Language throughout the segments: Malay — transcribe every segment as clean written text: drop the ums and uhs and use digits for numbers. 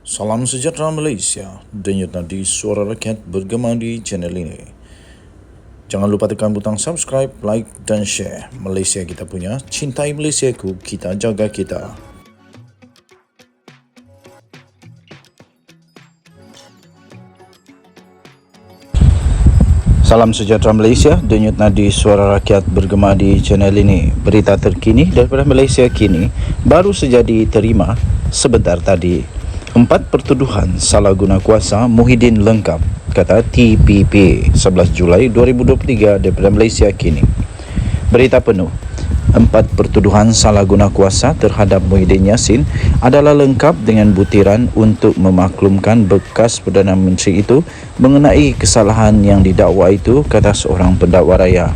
Salam sejahtera Malaysia, denyut nadi suara rakyat bergema di channel ini. Jangan lupa tekan butang subscribe, like dan share. Malaysia kita punya, cintai Malaysiaku, kita jaga kita. Salam sejahtera Malaysia, denyut nadi suara rakyat bergema di channel ini. Berita terkini daripada Malaysia kini baru saja diterima sebentar tadi. 4 pertuduhan salah guna kuasa Muhyiddin lengkap, kata TPP 11 Julai 2023 daripada Malaysia kini. Berita penuh. 4 pertuduhan salah guna kuasa terhadap Muhyiddin Yassin adalah lengkap dengan butiran untuk memaklumkan bekas Perdana Menteri itu mengenai kesalahan yang didakwa itu, kata seorang pendakwa raya.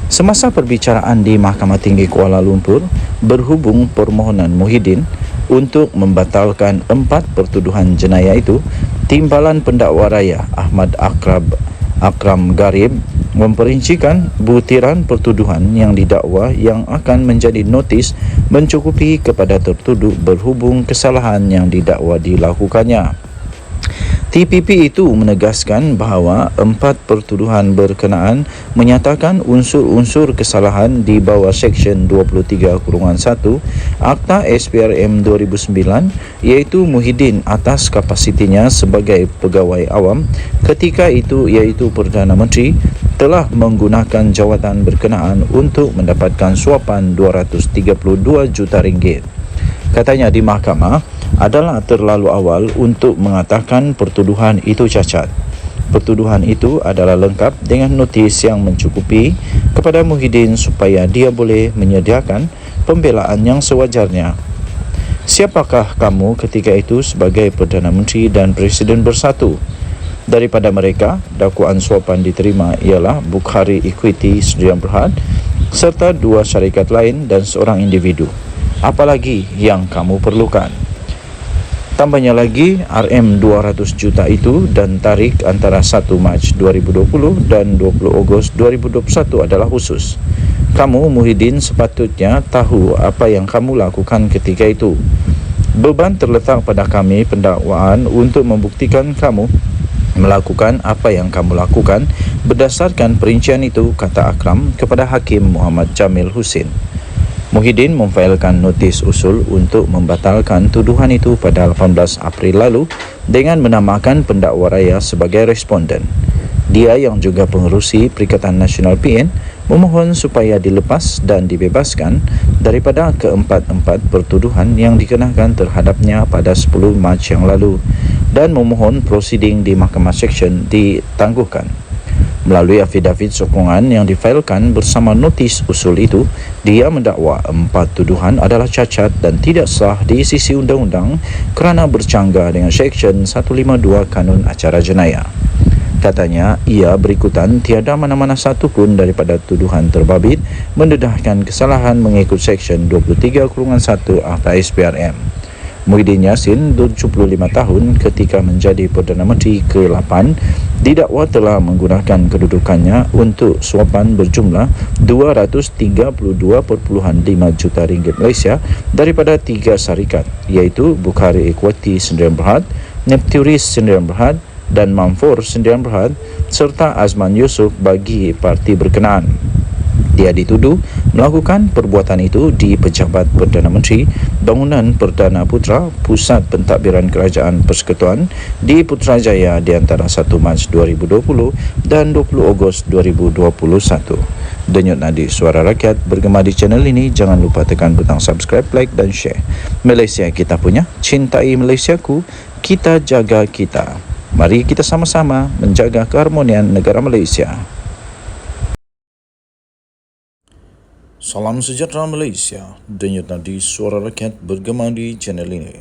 Semasa perbicaraan di Mahkamah Tinggi Kuala Lumpur berhubung permohonan Muhyiddin untuk membatalkan 4 pertuduhan jenayah itu, Timbalan Pendakwa Raya Ahmad Akram Garib memperincikan butiran pertuduhan yang didakwa yang akan menjadi notis mencukupi kepada tertuduh berhubung kesalahan yang didakwa dilakukannya. TPP itu menegaskan bahawa 4 pertuduhan berkenaan menyatakan unsur-unsur kesalahan di bawah Seksyen 23-1 Akta SPRM 2009, iaitu Muhyiddin atas kapasitinya sebagai pegawai awam ketika itu, iaitu Perdana Menteri, telah menggunakan jawatan berkenaan untuk mendapatkan suapan RM232 juta. Katanya di mahkamah adalah terlalu awal untuk mengatakan pertuduhan itu cacat. Pertuduhan itu adalah lengkap dengan notis yang mencukupi kepada Muhyiddin supaya dia boleh menyediakan pembelaan yang sewajarnya. Siapakah kamu ketika itu sebagai Perdana Menteri dan Presiden bersatu? Daripada mereka, dakwaan suapan diterima ialah Bukhari Equity Sdn Bhd serta 2 syarikat lain dan seorang individu. Apalagi yang kamu perlukan? Tambahnya lagi, RM200 juta itu dan tarikh antara 1 Mac 2020 dan 20 Ogos 2021 adalah khusus. Kamu, Muhyiddin, sepatutnya tahu apa yang kamu lakukan ketika itu. Beban terletak pada kami pendakwaan untuk membuktikan kamu melakukan apa yang kamu lakukan berdasarkan perincian itu, kata Akram kepada Hakim Muhammad Jamil Husin. Muhyiddin memfailkan notis usul untuk membatalkan tuduhan itu pada 18 April lalu dengan menamakan pendakwa raya sebagai responden. Dia yang juga pengerusi Perikatan Nasional PN memohon supaya dilepas dan dibebaskan daripada keempat-empat pertuduhan yang dikenakan terhadapnya pada 10 Mac yang lalu dan memohon prosiding di Mahkamah Seksyen ditangguhkan. Melalui afidavit sokongan yang difailkan bersama notis usul itu, dia mendakwa 4 tuduhan adalah cacat dan tidak sah di sisi undang-undang kerana bercanggah dengan Seksyen 152 Kanun Acara Jenayah. Katanya, ia berikutan tiada mana-mana satu pun daripada tuduhan terbabit mendedahkan kesalahan mengikut Seksyen 23-1 Akta SPRM. Muhyiddin Yassin, 75 tahun, ketika menjadi Perdana Menteri ke-8, didakwa telah menggunakan kedudukannya untuk suapan berjumlah RM232.5 juta Malaysia daripada 3 syarikat, iaitu Bukhari Equity Sdn Bhd, Nepturis Sdn Bhd dan Mamfor Sdn Bhd serta Azman Yusof bagi parti berkenaan. Dia dituduh melakukan perbuatan itu di Pejabat Perdana Menteri Bangunan Perdana Putra Pusat Pentadbiran Kerajaan Persekutuan di Putrajaya di antara 1 Mac 2020 dan 20 Ogos 2021. Denyut nadi suara rakyat bergema di channel ini. Jangan lupa tekan butang subscribe, like dan share. Malaysia kita punya, cintai Malaysiaku, kita jaga kita. Mari kita sama-sama menjaga keharmonian negara Malaysia. Salam sejahtera Malaysia, denyut nadi suara rakyat bergema di channel ini.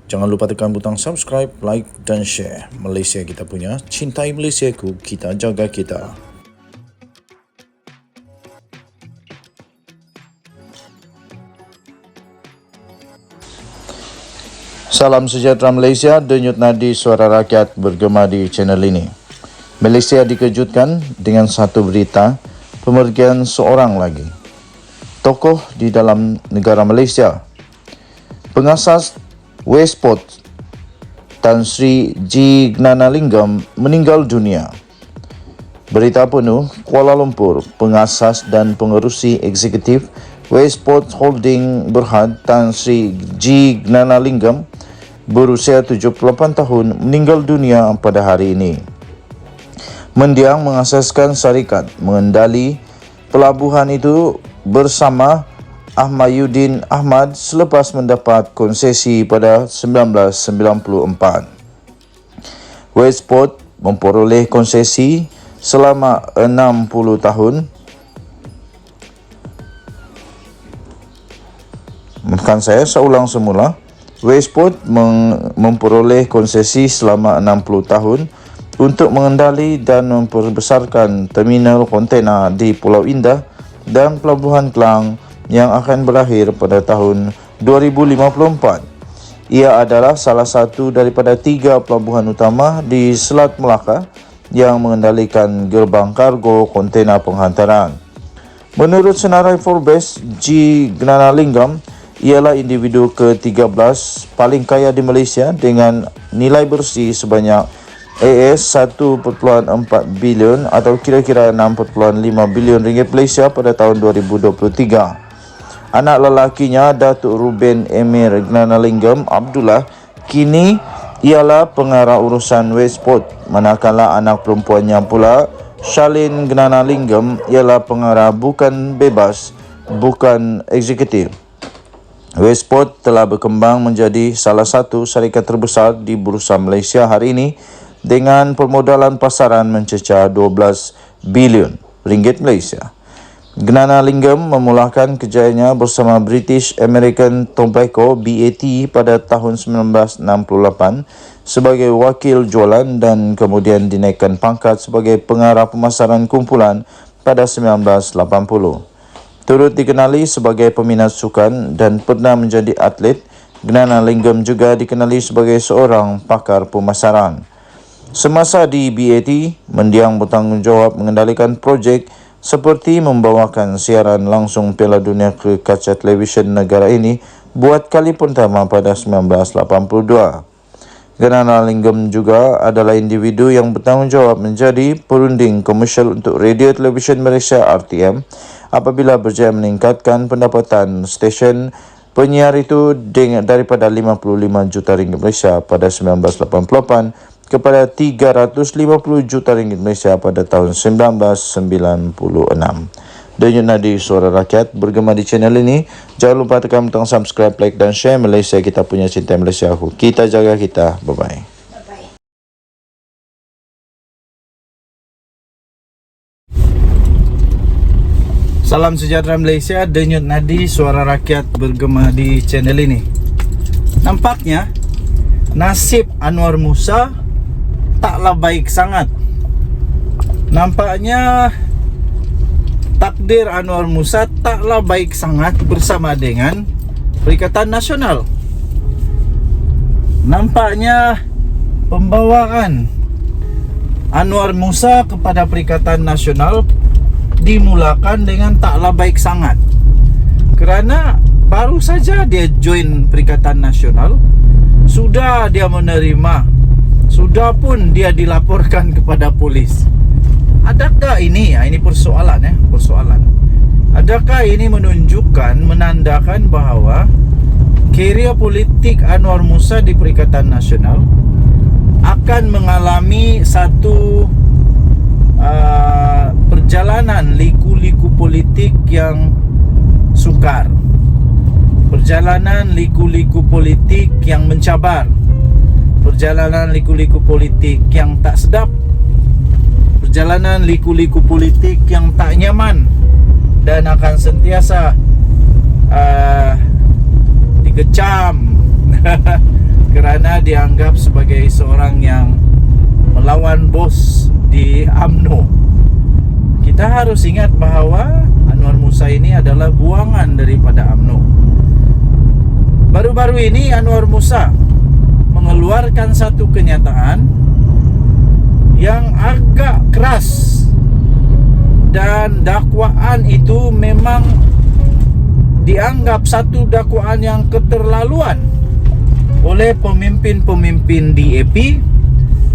Jangan lupa tekan butang subscribe, like dan share. Malaysia kita punya, cintai Malaysiaku, kita jaga kita. Salam sejahtera Malaysia, denyut nadi suara rakyat bergema di channel ini. Malaysia dikejutkan dengan satu berita pemergian seorang lagi tokoh di dalam negara Malaysia. Pengasas Westport Tan Sri G. Gnanalingam meninggal dunia. Berita penuh, Kuala Lumpur, pengasas dan pengerusi eksekutif Westport Holding Berhad Tan Sri G. Gnanalingam berusia 78 tahun meninggal dunia pada hari ini. Mendiang mengasaskan syarikat mengendali pelabuhan itu bersama Ahmaduddin Ahmad selepas mendapat konsesi pada 1994. Westport memperoleh konsesi selama 60 tahun. Saya ulang semula. Westport memperoleh konsesi selama 60 tahun untuk mengendali dan memperbesarkan terminal kontena di Pulau Indah dan Pelabuhan Klang yang akan berakhir pada tahun 2054. Ia adalah salah satu daripada 3 pelabuhan utama di Selat Melaka yang mengendalikan gerbang kargo kontena penghantaran. Menurut senarai Forbes, G. Gnanalingam ialah individu ke-13 paling kaya di Malaysia dengan nilai bersih sebanyak AS1.4 bilion atau kira-kira 6.5 bilion ringgit Malaysia pada tahun 2023. Anak lelakinya, Datuk Ruben Emir Gnanalingam Abdullah, kini ialah pengarah urusan Westport, manakala anak perempuannya pula, Charlene Gnanalingam, ialah pengarah bukan bebas, bukan eksekutif. Westport telah berkembang menjadi salah satu syarikat terbesar di Bursa Malaysia hari ini dengan permodalan pasaran mencecah 12 bilion ringgit Malaysia. Gnanalingam memulakan kerjayanya bersama British American Tobacco BAT pada tahun 1968 sebagai wakil jualan dan kemudian dinaikkan pangkat sebagai pengarah pemasaran kumpulan pada 1980. Turut dikenali sebagai peminat sukan dan pernah menjadi atlet, Gnanalingam juga dikenali sebagai seorang pakar pemasaran. Semasa di BAT, mendiang bertanggungjawab mengendalikan projek seperti membawakan siaran langsung Piala Dunia ke kaca televisyen negara ini buat kali pertama pada 1982. Gnanalingam juga adalah individu yang bertanggungjawab menjadi perunding komersial untuk Radio Televisyen Malaysia RTM apabila berjaya meningkatkan pendapatan stesen penyiar itu daripada 55 juta ringgit Malaysia pada 1988 kepada 350 juta ringgit Malaysia pada tahun 1996. Denyut nadi Suara Rakyat bergema di channel ini. Jangan lupa tekan butang subscribe, like dan share. Malaysia kita punya, cinta Malaysia aku. Kita jaga kita. Bye-bye. Salam sejahtera Malaysia. Denyut nadi Suara Rakyat bergema di channel ini. Nampaknya nasib Anwar Musa taklah baik sangat. Nampaknya takdir Anwar Musa taklah baik sangat bersama dengan Perikatan Nasional. Nampaknya pembawaan Anwar Musa kepada Perikatan Nasional dimulakan dengan taklah baik sangat. Kerana baru saja dia join Perikatan Nasional, sudah dia menerima, sudah pun dia dilaporkan kepada polis. Adakah ini, ini persoalan persoalan. Adakah ini menunjukkan, menandakan bahawa karier politik Anwar Musa di Perikatan Nasional akan mengalami satu perjalanan liku-liku politik yang sukar, perjalanan liku-liku politik yang mencabar, perjalanan liku-liku politik yang tak sedap, perjalanan liku-liku politik yang tak nyaman, dan akan sentiasa dikecam kerana dianggap sebagai seorang yang melawan bos di UMNO. Kita harus ingat bahawa Anwar Musa ini adalah buangan daripada UMNO. Baru-baru ini Anwar Musa mengeluarkan satu kenyataan yang agak keras, dan dakwaan itu memang dianggap satu dakwaan yang keterlaluan. oleh pemimpin-pemimpin DAP,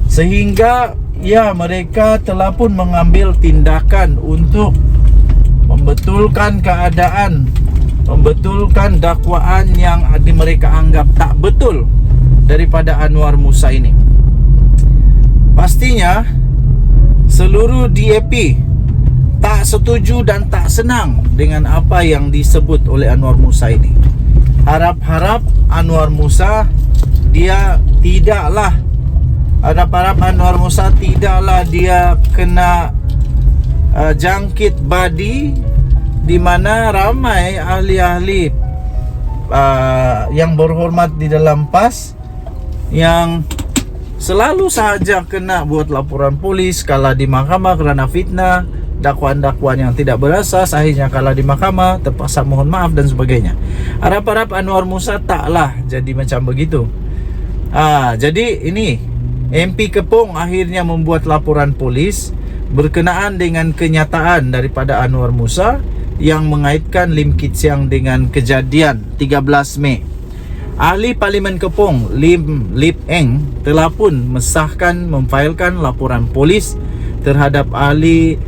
sehingga ya mereka telah pun mengambil tindakan untuk membetulkan keadaan, membetulkan dakwaan yang mereka anggap tak betul daripada Anwar Musa ini. Pastinya seluruh DAP tak setuju dan tak senang dengan apa yang disebut oleh Anwar Musa ini. Harap-harap Anwar Musa tidaklah dia kena jangkit badi, di mana ramai ahli-ahli yang berhormat di dalam PAS yang selalu sahaja kena buat laporan polis kalah di mahkamah kerana fitnah, dakwaan-dakwaan yang tidak berasas, akhirnya kalah di mahkamah, terpaksa mohon maaf dan sebagainya. Harap-harap Anwar Musa taklah jadi macam begitu. Jadi ini MP Kepong akhirnya membuat laporan polis berkenaan dengan kenyataan daripada Anwar Musa yang mengaitkan Lim Kit Siang dengan kejadian 13 Mei. Ahli Parlimen Kepong Lim Lip Eng telah pun memfailkan laporan polis terhadap ahli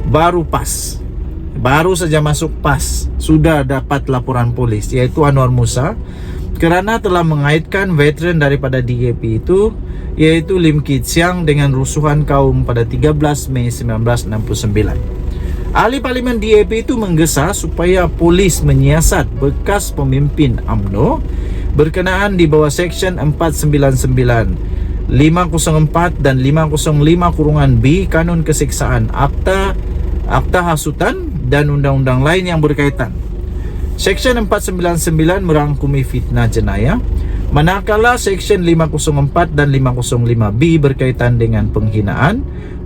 baru PAS. Baru saja masuk PAS sudah dapat laporan polis, iaitu Anwar Musa, kerana telah mengaitkan veteran daripada DAP itu, iaitu Lim Kit Siang, dengan rusuhan kaum pada 13 Mei 1969. Ahli Parlimen DAP itu menggesa supaya polis menyiasat bekas pemimpin UMNO berkenaan di bawah Seksyen 499, 504 dan 505-B Kanun Keseksaan, Akta Hasutan dan undang-undang lain yang berkaitan. Seksyen 499 merangkumi fitnah jenayah, manakala Seksyen 504 dan 505B berkaitan dengan penghinaan,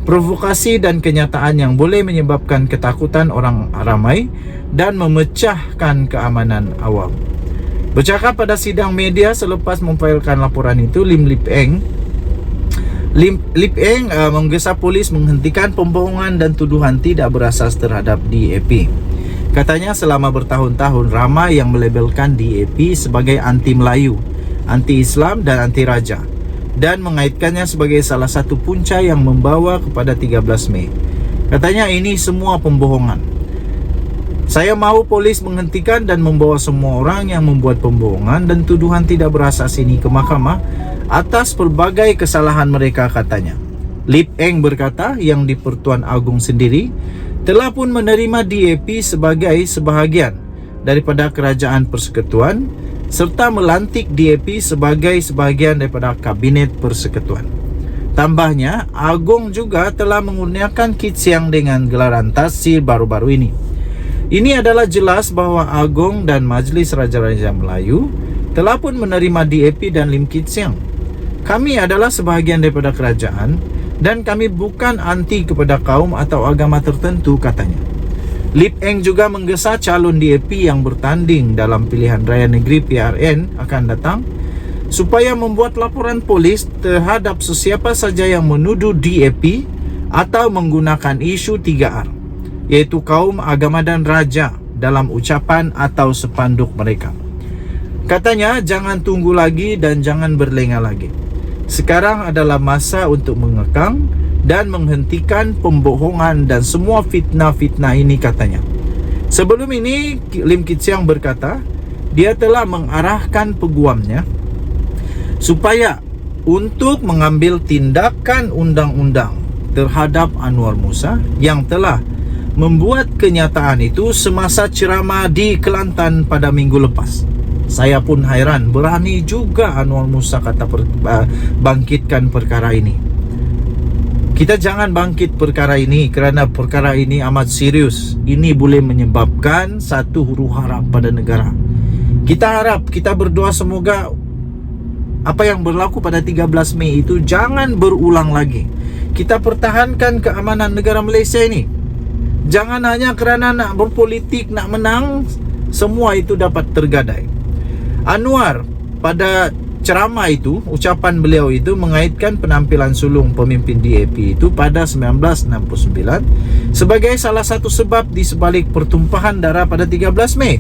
provokasi dan kenyataan yang boleh menyebabkan ketakutan orang ramai dan memecahkan keamanan awam. Bercakap pada sidang media selepas memfailkan laporan itu, Lip Eng menggesa polis menghentikan pembohongan dan tuduhan tidak berasas terhadap DAP. Katanya selama bertahun-tahun ramai yang melabelkan DAP sebagai anti Melayu, anti Islam dan anti Raja, dan mengaitkannya sebagai salah satu punca yang membawa kepada 13 Mei. Katanya ini semua pembohongan. Saya mahu polis menghentikan dan membawa semua orang yang membuat pembohongan dan tuduhan tidak berasas ini ke mahkamah atas pelbagai kesalahan mereka, katanya. Lip Eng berkata yang di Pertuan Agong sendiri telah pun menerima DAP sebagai sebahagian daripada kerajaan persekutuan serta melantik DAP sebagai sebahagian daripada Kabinet Persekutuan. Tambahnya, Agong juga telah mengurniakan Kit Siang dengan gelaran tasir baru-baru ini. Ini adalah jelas bahawa Agong dan Majlis Raja-Raja Melayu telah pun menerima DAP dan Lim Kit Siang. Kami adalah sebahagian daripada kerajaan dan kami bukan anti kepada kaum atau agama tertentu, katanya. Lip Eng juga menggesa calon DAP yang bertanding dalam pilihan raya negeri PRN akan datang supaya membuat laporan polis terhadap sesiapa saja yang menuduh DAP atau menggunakan isu 3R, iaitu kaum, agama dan raja dalam ucapan atau sepanduk mereka. Katanya jangan tunggu lagi dan jangan berlengah lagi. Sekarang adalah masa untuk mengekang dan menghentikan pembohongan dan semua fitnah-fitnah ini, katanya. Sebelum ini, Lim Kit Siang berkata dia telah mengarahkan peguamnya supaya untuk mengambil tindakan undang-undang terhadap Anwar Musa yang telah membuat kenyataan itu semasa ceramah di Kelantan pada minggu lepas. Saya pun hairan, berani juga Anwar Musa kata bangkitkan perkara ini. Kita jangan bangkit perkara ini kerana perkara ini amat serius. Ini boleh menyebabkan satu huru-hara pada negara. Kita harap, kita berdoa semoga apa yang berlaku pada 13 Mei itu jangan berulang lagi. Kita pertahankan keamanan negara Malaysia ini. Jangan hanya kerana nak berpolitik, nak menang, semua itu dapat tergadai. Anwar pada ceramah itu, ucapan beliau itu mengaitkan penampilan sulung pemimpin DAP itu pada 1969 sebagai salah satu sebab di sebalik pertumpahan darah pada 13 Mei.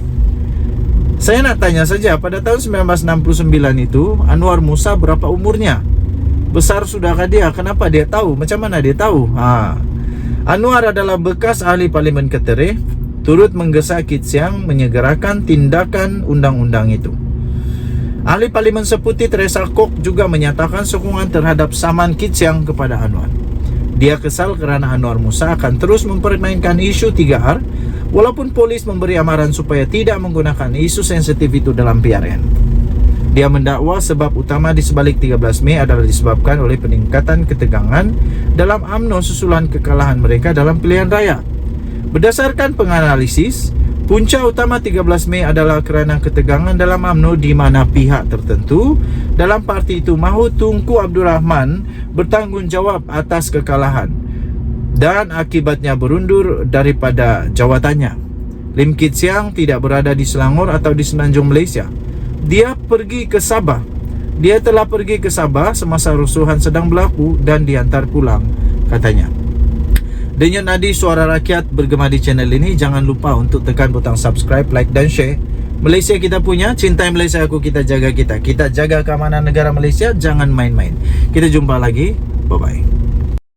Saya nak tanya saja, pada tahun 1969 itu Anwar Musa berapa umurnya? Besar sudahkah dia? Kenapa dia tahu? Macam mana dia tahu? Anwar adalah bekas ahli Parlimen Ketereh, turut menggesa Kit Siang menyegerakan tindakan undang-undang itu. Ahli Parlimen Seputih Teresa Kok juga menyatakan sokongan terhadap saman Kit Siang kepada Anwar. Dia kesal kerana Anwar Musa akan terus mempermainkan isu 3R walaupun polis memberi amaran supaya tidak menggunakan isu sensitif itu dalam PRN. Dia mendakwa sebab utama di sebalik 13 Mei adalah disebabkan oleh peningkatan ketegangan dalam UMNO susulan kekalahan mereka dalam pilihan raya. Berdasarkan penganalisis, punca utama 13 Mei adalah kerana ketegangan dalam UMNO di mana pihak tertentu dalam parti itu mahu Tunku Abdul Rahman bertanggungjawab atas kekalahan dan akibatnya berundur daripada jawatannya. Lim Kit Siang tidak berada di Selangor atau di Semenanjung Malaysia. Dia pergi ke Sabah. Dia telah pergi ke Sabah semasa rusuhan sedang berlaku dan diantar pulang, katanya. Denyut nadi suara rakyat bergema di channel ini. Jangan lupa untuk tekan butang subscribe, like dan share. Malaysia kita punya, cintai Malaysia aku, kita jaga kita. Kita jaga keamanan negara Malaysia, jangan main-main. Kita jumpa lagi. Bye-bye.